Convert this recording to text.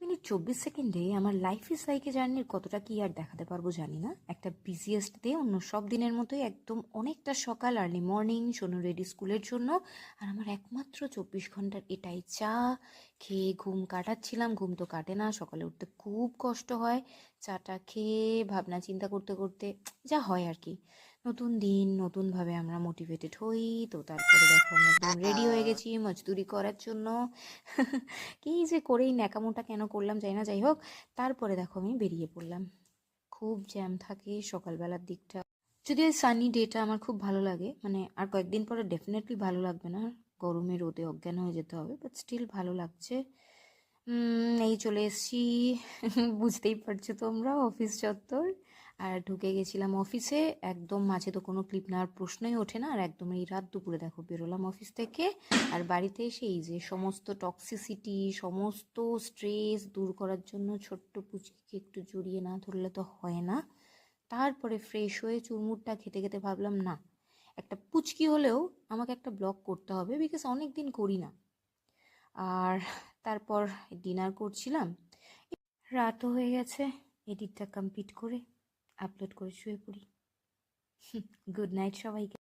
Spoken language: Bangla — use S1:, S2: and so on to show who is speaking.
S1: মিনিট 24 সেকেন্ডে আমার লাইফ ইজ লাইক এ জার্নির কতটা কি আর দেখাতে পারবো জানি না। একটা বিজিয়েস্ট ডে, অন্য সব দিনের মতোই একদম অনেকটা সকাল, আর্লি মর্নিং, সোনু রেডি স্কুলের জন্য। আর আমার একমাত্র 24 ঘন্টার এটাই চা খেয়ে ঘুম কাটাচ্ছিলাম। ঘুম তো কাটে না, সকালে উঠতে খুব কষ্ট হয়। চাটা খেয়ে ভাবনা চিন্তা করতে করতে যা হয় আর কি। নতুন দিন, নতুনভাবে আমরা মোটিভেটেড হই। তো তারপরে দেখো আমি একদম রেডি হয়ে গেছি মজদুরি করার জন্য। কি যে করেই ন্যাকামোটা কেন করলাম জানি না, যাই হোক। তারপরে দেখো আমি বেরিয়ে পড়লাম। খুব জ্যাম থাকে সকালবেলার দিকটা। যদি ওই সানি ডেটা আমার খুব ভালো লাগে, মানে আর কয়েকদিন পরে ডেফিনেটলি ভালো লাগবে না, গরমে রোদে অজ্ঞান হয়ে যেতে হবে, বাট স্টিল ভালো লাগছে। এই চলে এসেছি। বুঝতেই পারছো তোমরা, অফিস চত্বর। আর ঢুকে গেছিলাম অফিসে, একদম মাঝে তো কোনো ক্লিপ নেওয়ার প্রশ্নই ওঠে না। আর একদম এই রাত দুপুরে দেখো বেরোলাম অফিস থেকে। আর বাড়িতে এসে এই যে সমস্ত টক্সিসিটি, সমস্ত স্ট্রেস দূর করার জন্য ছোট্ট পুচকিকে একটু জড়িয়ে না ধরলে তো হয় না। তারপরে ফ্রেশ হয়ে চুরমুরটা খেতে খেতে ভাবলাম না, একটা পুচকি হলেও আমাকে একটা ব্লগ করতে হবে, বিকজ অনেক দিন করি না। আর তারপর ডিনার করছিলাম, রাতও হয়ে গেছে। এডিটটা কমপ্লিট করে আপলোড করে শুয়ে পড়ি। গুড নাইট সবাইকে।